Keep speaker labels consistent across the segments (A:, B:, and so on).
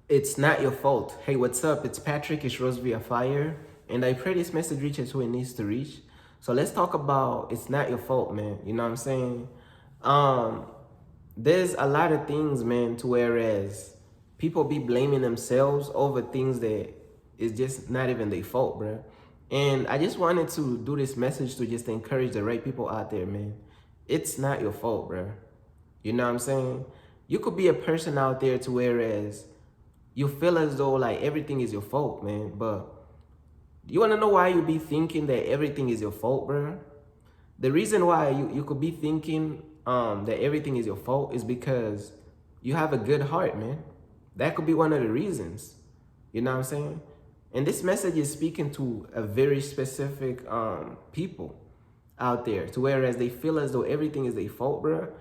A: It's not your fault. Hey, what's up? It's Patrick. It's Rose via Fire. And I pray this message reaches who it needs to reach. So let's talk about it's not your fault, man. You know what I'm saying? Um, there's a lot of things, man, to whereas people be blaming themselves over things that is just not even their fault, bro. And I just wanted to do this message to just encourage the right people out there, man. It's not your fault, bro. You know what I'm saying? You could be a person out there to whereas you feel as though like everything is your fault, man. But you wanna know why you be thinking that everything is your fault, bro? The reason why you could be thinking that everything is your fault is because you have a good heart, man. That could be one of the reasons. You know what I'm saying? And this message is speaking to a very specific people out there to whereas they feel as though everything is their fault, bro.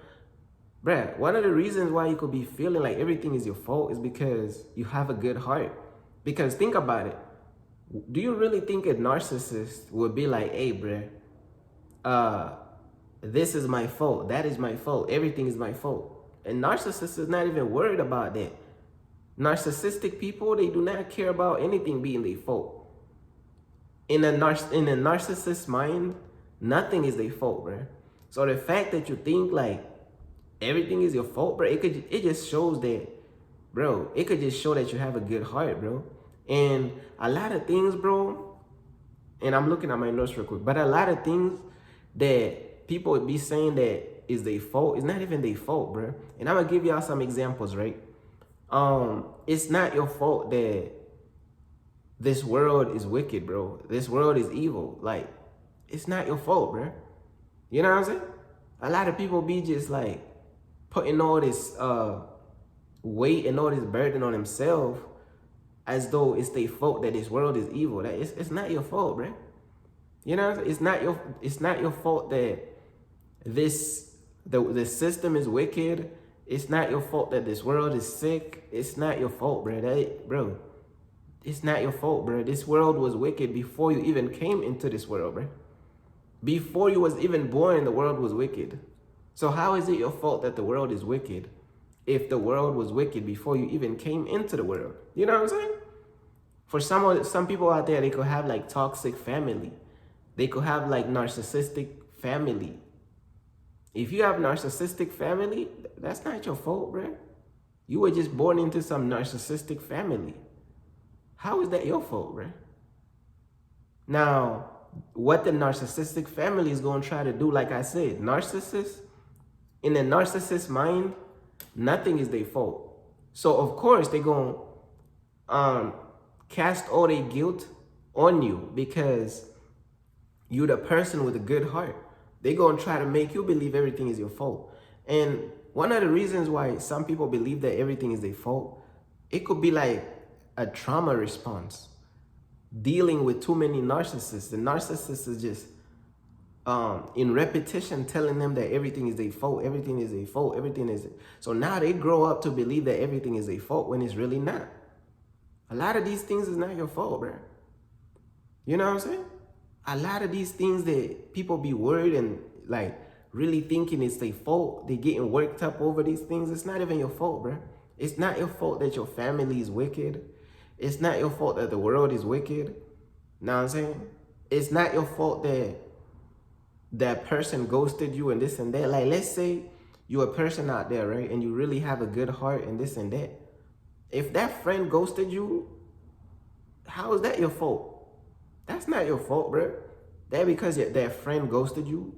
A: Bruh, one of the reasons why you could be feeling like everything is your fault is because you have a good heart. Because think about it. Do you really think a narcissist would be like, hey, bruh, uh, this is my fault. That is my fault. Everything is my fault. And narcissist is not even worried about that. Narcissistic people, they do not care about anything being their fault. In a narcissist's mind, nothing is their fault, bruh. So the fact that you think like everything is your fault, bro, it just shows that, bro, it could just show that you have a good heart, bro. And a lot of things, bro, and I'm looking at my notes real quick, but a lot of things that people would be saying that is their fault, it's not even their fault, bro. And I'm gonna give y'all some examples, right? It's not your fault that this world is wicked, bro. This world is evil. Like, it's not your fault, bro. You know what I'm saying? A lot of people be just like putting all this weight and all this burden on themselves as though it's their fault that this world is evil. That it's not your fault, bro. You know what I'm saying? It's not your fault that the system is wicked. It's not your fault that this world is sick. It's not your fault, bro. Bro, it's not your fault, bro. This world was wicked before you even came into this world, bro. Before you was even born, the world was wicked. So how is it your fault that the world is wicked if the world was wicked before you even came into the world? You know what I'm saying? For some people out there, they could have like toxic family. They could have like narcissistic family. If you have narcissistic family, that's not your fault, bro. You were just born into some narcissistic family. How is that your fault, bro? Now, what the narcissistic family is going to try to do, like I said, in a narcissist's mind, nothing is their fault. So, of course, they're going to cast all their guilt on you because you're the person with a good heart. They're going to try to make you believe everything is your fault. And one of the reasons why some people believe that everything is their fault, it could be like a trauma response. Dealing with too many narcissists. The narcissist is just in repetition telling them that everything is their fault, everything is their fault, everything is. So now they grow up to believe that everything is their fault when it's really not. A lot of these things is not your fault, bro. You know what I'm saying? A lot of these things that people be worried and like really thinking it's their fault, they getting worked up over these things. It's not even your fault, bro. It's not your fault that your family is wicked. It's not your fault that the world is wicked. Know what I'm saying? It's not your fault that that person ghosted you and this and that. Like, let's say you're a person out there, right? And you really have a good heart and this and that. If that friend ghosted you, how is that your fault? That's not your fault, bro. That because that friend ghosted you,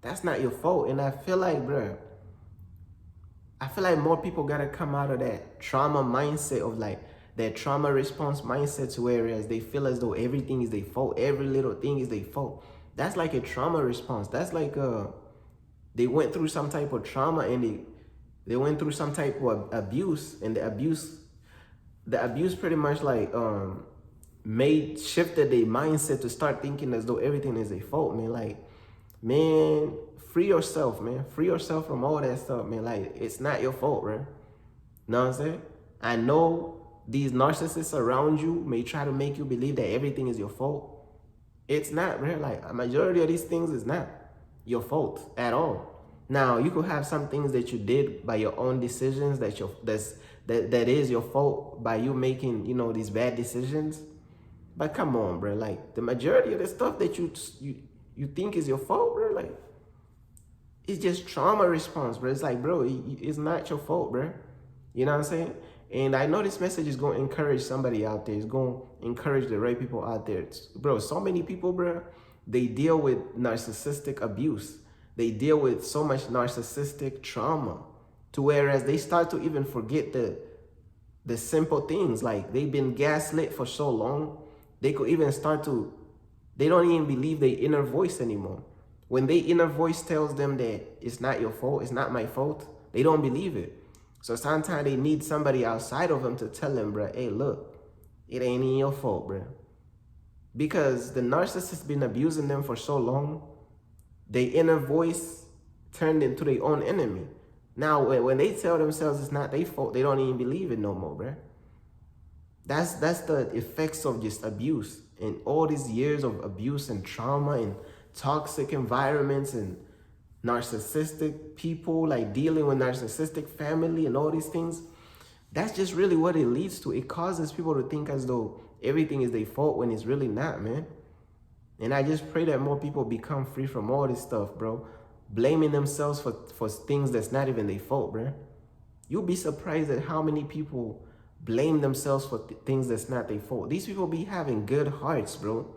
A: that's not your fault. And I feel like, bro, more people gotta come out of that trauma mindset of like, that trauma response mindset to whereas they feel as though everything is their fault, every little thing is their fault. That's like a trauma response. That's like they went through some type of trauma and they went through some type of abuse, and the abuse pretty much like shifted their mindset to start thinking as though everything is their fault, man. Like, man, free yourself, man. Free yourself from all that stuff, man. Like, it's not your fault, bro. Know what I'm saying? I know these narcissists around you may try to make you believe that everything is your fault. It's not, bro. Like, a majority of these things is not your fault at all. Now, you could have some things that you did by your own decisions that is your fault by you making, you know, these bad decisions. But come on, bro. Like the majority of the stuff that you think is your fault, bro. Like it's just trauma response, bro. It's like, bro, it's not your fault, bro. You know what I'm saying? And I know this message is going to encourage somebody out there. It's going to encourage the right people out there. Bro, so many people, bro, they deal with narcissistic abuse. They deal with so much narcissistic trauma to whereas they start to even forget the simple things. Like they've been gaslit for so long, they could even start to, they don't even believe their inner voice anymore. When their inner voice tells them that it's not your fault, it's not my fault, they don't believe it. So sometimes they need somebody outside of them to tell them, bro, hey, look, it ain't even your fault, bro. Because the narcissist been abusing them for so long, their inner voice turned into their own enemy. Now, when they tell themselves it's not their fault, they don't even believe it no more, bro. That's the effects of just abuse. And all these years of abuse and trauma and toxic environments and narcissistic people, like dealing with narcissistic family and all these things, that's just really what it leads to. It causes people to think as though everything is their fault when it's really not, man. And I just pray that more people become free from all this stuff, bro. Blaming themselves for things that's not even their fault, bro. You'll be surprised at how many people blame themselves for things that's not their fault. These people be having good hearts, bro.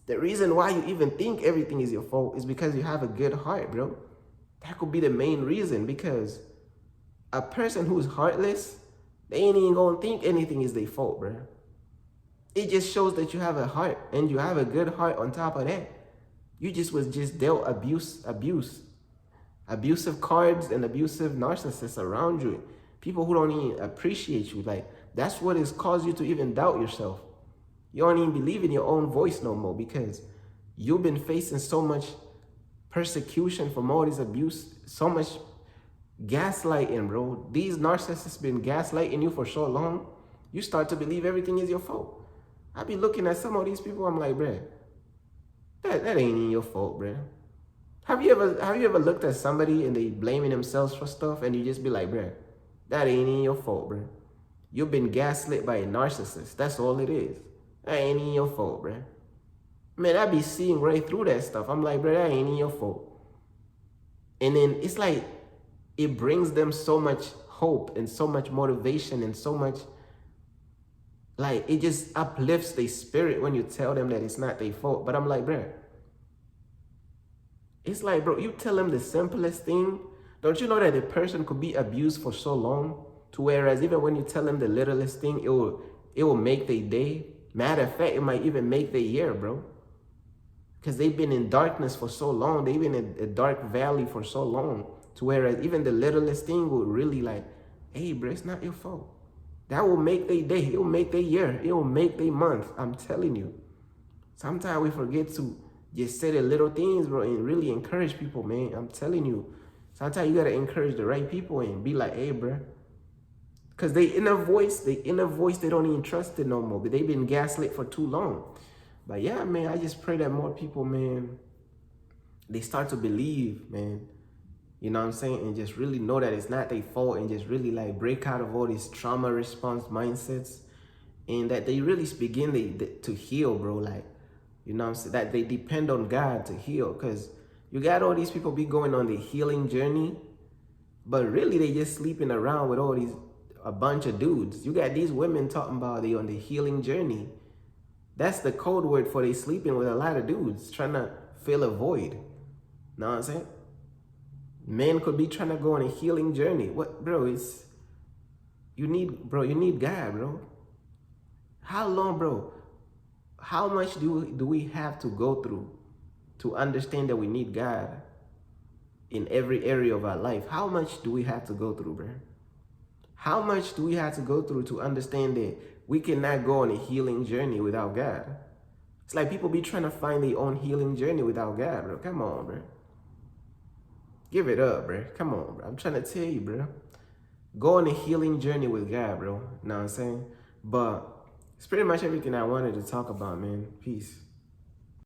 A: The reason why you even think everything is your fault is because you have a good heart, bro. That could be the main reason, because a person who's heartless, they ain't even gonna think anything is their fault, bro. It just shows that you have a heart, and you have a good heart on top of that. You just was just dealt abusive cards and abusive narcissists around you. People who don't even appreciate you. Like, that's what has caused you to even doubt yourself. You don't even believe in your own voice no more because you've been facing so much persecution from all this abuse, so much gaslighting, bro. These narcissists been gaslighting you for so long, you start to believe everything is your fault. I be looking at some of these people, I'm like, bro, that ain't even your fault, bro. Have you ever looked at somebody and they blaming themselves for stuff and you just be like, bro, that ain't even your fault, bro. You've been gaslit by a narcissist. That's all it is. That ain't even your fault, bro. Man, I be seeing right through that stuff. I'm like, bro, that ain't even your fault. And then it's like, it brings them so much hope and so much motivation and so much, like, it just uplifts their spirit when you tell them that it's not their fault. But I'm like, bro, it's like, bro, you tell them the simplest thing. Don't you know that a person could be abused for so long to whereas even when you tell them the littlest thing, it will make their day. Matter of fact, it might even make their year, bro. Because they've been in darkness for so long. They've been in a dark valley for so long to whereas even the littlest thing will really like, hey, bro, it's not your fault. That will make their day. It will make their year. It will make their month. I'm telling you. Sometimes we forget to just say the little things, bro, and really encourage people, man. I'm telling you. Sometimes you got to encourage the right people and be like, hey, bro. Because they inner voice, they don't even trust it no more. But they've been gaslit for too long. But yeah, man, I just pray that more people, man, they start to believe, man. You know what I'm saying? And just really know that it's not their fault and just really like break out of all these trauma response mindsets. And that they really begin to heal, bro. Like, you know what I'm saying? That they depend on God to heal. Because you got all these people be going on the healing journey. But really, they just sleeping around with a bunch of dudes. You got these women talking about they on the healing journey. That's the code word for they sleeping with a lot of dudes, trying to fill a void. Know what I'm saying? Men could be trying to go on a healing journey. What, bro, you need God, bro. How long, bro? How much do we have to go through to understand that we need God in every area of our life? How much do we have to go through, bro? How much do we have to go through to understand that we cannot go on a healing journey without God? It's like people be trying to find their own healing journey without God, bro. Come on, bro. Give it up, bro. Come on, bro. I'm trying to tell you, bro. Go on a healing journey with God, bro. Know what I'm saying? But it's pretty much everything I wanted to talk about, man. Peace.